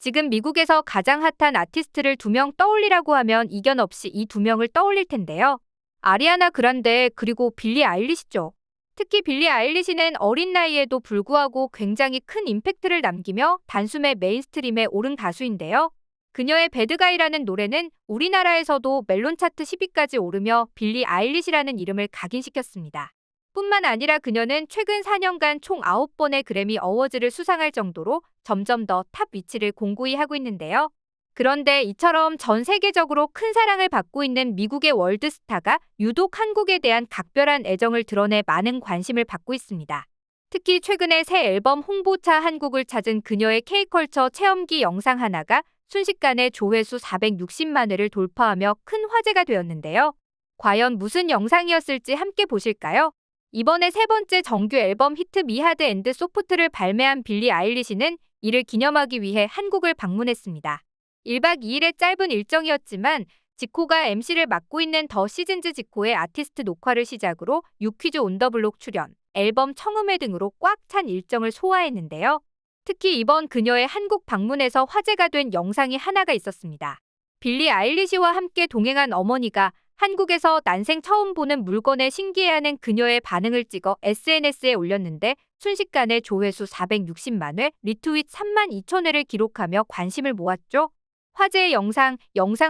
지금 미국에서 가장 핫한 아티스트를 2명 떠올리라고 하면 이견 없이 이 2명을 떠올릴 텐데요. 아리아나 그란데 그리고 빌리 아일리시죠. 특히 빌리 아일리시는 어린 나이에도 불구하고 굉장히 큰 임팩트를 남기며 단숨에 메인스트림에 오른 가수인데요. 그녀의 배드가이라는 노래는 우리나라에서도 멜론 차트 10위까지 오르며 빌리 아일리시라는 이름을 각인시켰습니다. 뿐만 아니라 그녀는 최근 4년간 총 9번의 그래미 어워즈를 수상할 정도로 점점 더 탑 위치를 공고히 하고 있는데요. 그런데 이처럼 전 세계적으로 큰 사랑을 받고 있는 미국의 월드스타가 유독 한국에 대한 각별한 애정을 드러내 많은 관심을 받고 있습니다. 특히 최근에 새 앨범 홍보차 한국을 찾은 그녀의 K컬처 체험기 영상 하나가 순식간에 조회수 460만 회를 돌파하며 큰 화제가 되었는데요. 과연 무슨 영상이었을지 함께 보실까요? 이번에 세 번째 정규 앨범 히트 미 하드 앤드 소프트를 발매한 빌리 아일리시는 이를 기념하기 위해 한국을 방문했습니다. 1박 2일의 짧은 일정이었지만 지코가 MC를 맡고 있는 더 시즌즈 지코의 아티스트 녹화를 시작으로 유퀴즈 온 더 블록 출연, 앨범 청음회 등으로 꽉 찬 일정을 소화했는데요. 특히 이번 그녀의 한국 방문에서 화제가 된 영상이 하나가 있었습니다. 빌리 아일리시와 함께 동행한 어머니가 한국에서 난생 처음 보는 물건에 신기해하는 그녀의 반응을 찍어 SNS에 올렸는데 순식간에 조회수 460만 회, 리트윗 3만 2천 회를 기록하며 관심을 모았죠. 화제의 영상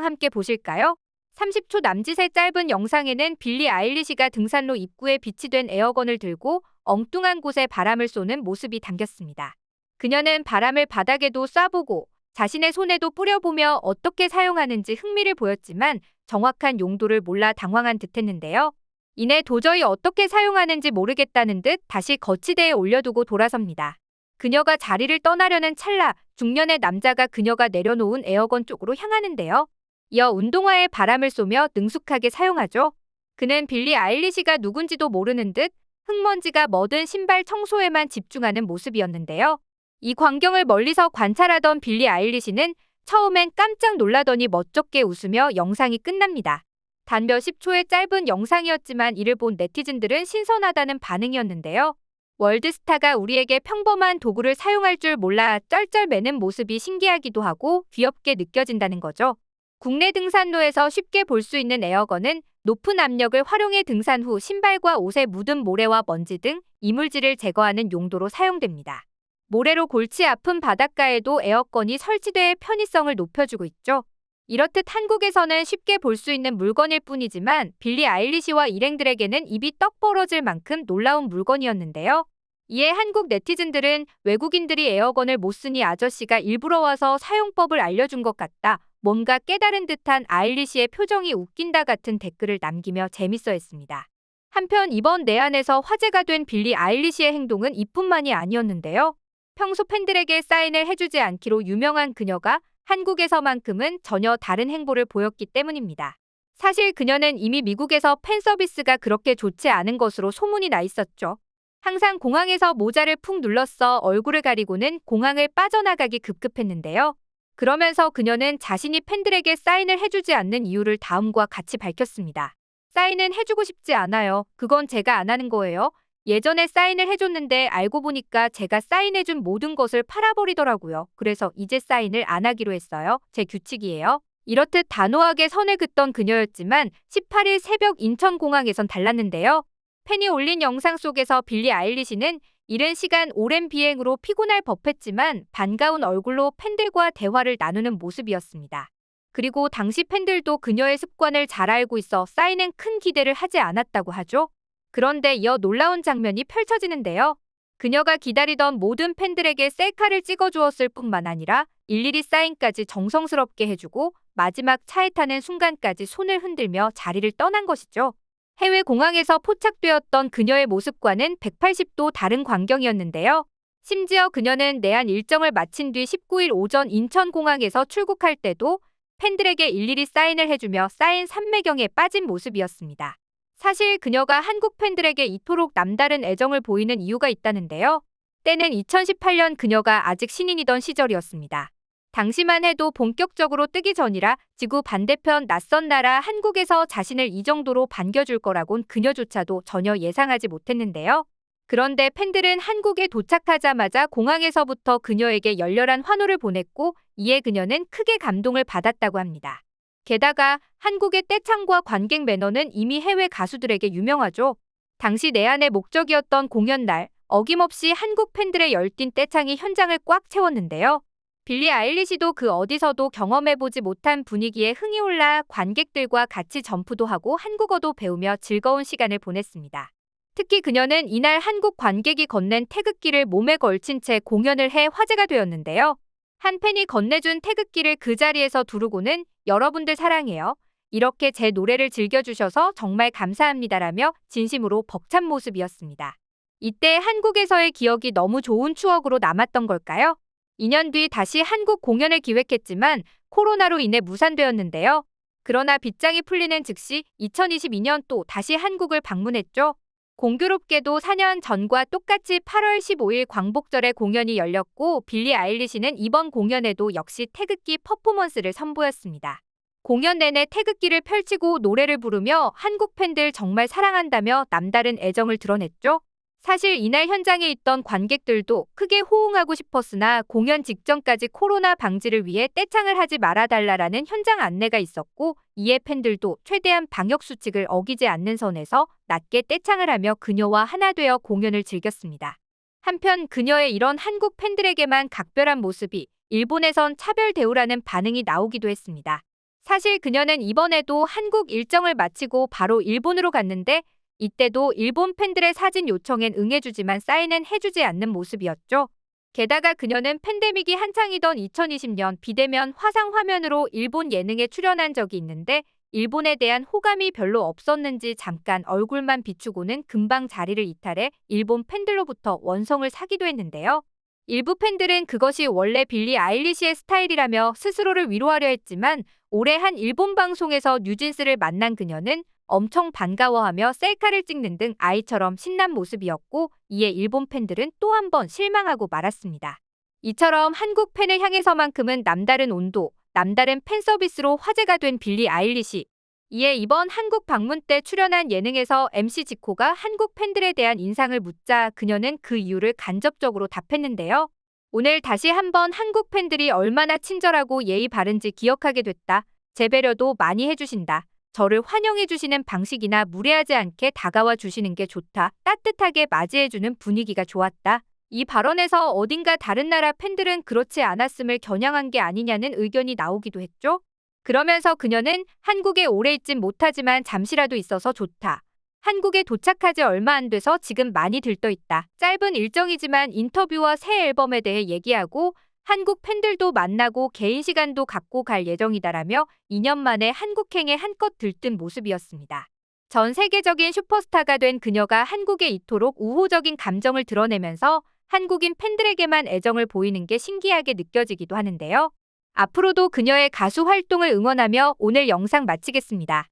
함께 보실까요? 30초 남짓의 짧은 영상에는 빌리 아일리시가 등산로 입구에 비치된 에어건을 들고 엉뚱한 곳에 바람을 쏘는 모습이 담겼습니다. 그녀는 바람을 바닥에도 쏴보고 자신의 손에도 뿌려보며 어떻게 사용하는지 흥미를 보였지만 정확한 용도를 몰라 당황한 듯했는데요. 이내 도저히 어떻게 사용하는지 모르겠다는 듯 다시 거치대에 올려두고 돌아섭니다. 그녀가 자리를 떠나려는 찰나 중년의 남자가 그녀가 내려놓은 에어건 쪽으로 향하는데요. 이어 운동화에 바람을 쏘며 능숙하게 사용하죠. 그는 빌리 아일리시가 누군지도 모르는 듯 흙먼지가 묻은 신발 청소에만 집중하는 모습이었는데요. 이 광경을 멀리서 관찰하던 빌리 아일리시는 처음엔 깜짝 놀라더니 멋쩍게 웃으며 영상이 끝납니다. 단 몇십 초의 짧은 영상이었지만 이를 본 네티즌들은 신선하다는 반응이었는데요. 월드스타가 우리에게 평범한 도구를 사용할 줄 몰라 쩔쩔매는 모습이 신기하기도 하고 귀엽게 느껴진다는 거죠. 국내 등산로에서 쉽게 볼 수 있는 에어건은 높은 압력을 활용해 등산 후 신발과 옷에 묻은 모래와 먼지 등 이물질을 제거하는 용도로 사용됩니다. 모래로 골치 아픈 바닷가에도 에어건이 설치돼 편의성을 높여주고 있죠. 이렇듯 한국에서는 쉽게 볼 수 있는 물건일 뿐이지만 빌리 아일리시와 일행들에게는 입이 떡 벌어질 만큼 놀라운 물건이었는데요. 이에 한국 네티즌들은 외국인들이 에어건을 못 쓰니 아저씨가 일부러 와서 사용법을 알려준 것 같다. 뭔가 깨달은 듯한 아일리시의 표정이 웃긴다 같은 댓글을 남기며 재밌어했습니다. 한편 이번 내한에서 화제가 된 빌리 아일리시의 행동은 이뿐만이 아니었는데요. 평소 팬들에게 사인을 해주지 않기로 유명한 그녀가 한국에서만큼은 전혀 다른 행보를 보였기 때문입니다. 사실 그녀는 이미 미국에서 팬 서비스가 그렇게 좋지 않은 것으로 소문이 나 있었죠. 항상 공항에서 모자를 푹 눌렀어 얼굴을 가리고는 공항을 빠져나가기 급급했는데요. 그러면서 그녀는 자신이 팬들에게 사인을 해주지 않는 이유를 다음과 같이 밝혔습니다. 사인은 해주고 싶지 않아요. 그건 제가 안 하는 거예요. 예전에 사인을 해줬는데 알고 보니까 제가 사인해준 모든 것을 팔아버리더라고요. 그래서 이제 사인을 안 하기로 했어요. 제 규칙이에요. 이렇듯 단호하게 선을 긋던 그녀였지만 18일 새벽 인천공항에선 달랐는데요. 팬이 올린 영상 속에서 빌리 아일리시는 이른 시간 오랜 비행으로 피곤할 법했지만 반가운 얼굴로 팬들과 대화를 나누는 모습이었습니다. 그리고 당시 팬들도 그녀의 습관을 잘 알고 있어 사인엔 큰 기대를 하지 않았다고 하죠. 그런데 이어 놀라운 장면이 펼쳐지는데요. 그녀가 기다리던 모든 팬들에게 셀카를 찍어주었을 뿐만 아니라 일일이 사인까지 정성스럽게 해주고 마지막 차에 타는 순간까지 손을 흔들며 자리를 떠난 것이죠. 해외 공항에서 포착되었던 그녀의 모습과는 180도 다른 광경이었는데요. 심지어 그녀는 내한 일정을 마친 뒤 19일 오전 인천공항에서 출국할 때도 팬들에게 일일이 사인을 해주며 사인 산매경에 빠진 모습이었습니다. 사실 그녀가 한국 팬들에게 이토록 남다른 애정을 보이는 이유가 있다는데요. 때는 2018년 그녀가 아직 신인이던 시절이었습니다. 당시만 해도 본격적으로 뜨기 전이라 지구 반대편 낯선 나라 한국에서 자신을 이 정도로 반겨줄 거라곤 그녀조차도 전혀 예상하지 못했는데요. 그런데 팬들은 한국에 도착하자마자 공항에서부터 그녀에게 열렬한 환호를 보냈고 이에 그녀는 크게 감동을 받았다고 합니다. 게다가 한국의 떼창과 관객 매너는 이미 해외 가수들에게 유명하죠. 당시 내한의 목적이었던 공연 날 어김없이 한국 팬들의 열띤 떼창이 현장을 꽉 채웠는데요. 빌리 아일리시도 그 어디서도 경험해보지 못한 분위기에 흥이 올라 관객들과 같이 점프도 하고 한국어도 배우며 즐거운 시간을 보냈습니다. 특히 그녀는 이날 한국 관객이 건넨 태극기를 몸에 걸친 채 공연을 해 화제가 되었는데요. 한 팬이 건네준 태극기를 그 자리에서 두르고는 여러분들 사랑해요. 이렇게 제 노래를 즐겨주셔서 정말 감사합니다라며 진심으로 벅찬 모습이었습니다. 이때 한국에서의 기억이 너무 좋은 추억으로 남았던 걸까요? 2년 뒤 다시 한국 공연을 기획했지만 코로나로 인해 무산되었는데요. 그러나 빗장이 풀리는 즉시 2022년 또 다시 한국을 방문했죠. 공교롭게도 4년 전과 똑같이 8월 15일 광복절에 공연이 열렸고 빌리 아일리시는 이번 공연에도 역시 태극기 퍼포먼스를 선보였습니다. 공연 내내 태극기를 펼치고 노래를 부르며 한국 팬들 정말 사랑한다며 남다른 애정을 드러냈죠. 사실 이날 현장에 있던 관객들도 크게 호응하고 싶었으나 공연 직전까지 코로나 방지를 위해 떼창을 하지 말아달라라는 현장 안내가 있었고 이에 팬들도 최대한 방역수칙을 어기지 않는 선에서 낮게 떼창을 하며 그녀와 하나 되어 공연을 즐겼습니다. 한편 그녀의 이런 한국 팬들에게만 각별한 모습이 일본에선 차별 대우라는 반응이 나오기도 했습니다. 사실 그녀는 이번에도 한국 일정을 마치고 바로 일본으로 갔는데 이때도 일본 팬들의 사진 요청엔 응해주지만 사인은 해주지 않는 모습이었죠. 게다가 그녀는 팬데믹이 한창이던 2020년 비대면 화상 화면으로 일본 예능에 출연한 적이 있는데 일본에 대한 호감이 별로 없었는지 잠깐 얼굴만 비추고는 금방 자리를 이탈해 일본 팬들로부터 원성을 사기도 했는데요. 일부 팬들은 그것이 원래 빌리 아일리시의 스타일이라며 스스로를 위로하려 했지만 올해 한 일본 방송에서 뉴진스를 만난 그녀는 엄청 반가워하며 셀카를 찍는 등 아이처럼 신난 모습이었고 이에 일본 팬들은 또 한 번 실망하고 말았습니다. 이처럼 한국 팬을 향해서만큼은 남다른 온도, 남다른 팬 서비스로 화제가 된 빌리 아일리시. 이에 이번 한국 방문 때 출연한 예능에서 MC 지코가 한국 팬들에 대한 인상을 묻자 그녀는 그 이유를 간접적으로 답했는데요. 오늘 다시 한번 한국 팬들이 얼마나 친절하고 예의 바른지 기억하게 됐다. 제 배려도 많이 해주신다. 저를 환영해주시는 방식이나 무례하지 않게 다가와 주시는 게 좋다. 따뜻하게 맞이해주는 분위기가 좋았다. 이 발언에서 어딘가 다른 나라 팬들은 그렇지 않았음을 겨냥한 게 아니냐는 의견이 나오기도 했죠. 그러면서 그녀는 한국에 오래 있진 못하지만 잠시라도 있어서 좋다. 한국에 도착하지 얼마 안 돼서 지금 많이 들떠있다. 짧은 일정이지만 인터뷰와 새 앨범에 대해 얘기하고 한국 팬들도 만나고 개인 시간도 갖고 갈 예정이다라며 2년 만에 한국행에 한껏 들뜬 모습이었습니다. 전 세계적인 슈퍼스타가 된 그녀가 한국에 이토록 우호적인 감정을 드러내면서 한국인 팬들에게만 애정을 보이는 게 신기하게 느껴지기도 하는데요. 앞으로도 그녀의 가수 활동을 응원하며 오늘 영상 마치겠습니다.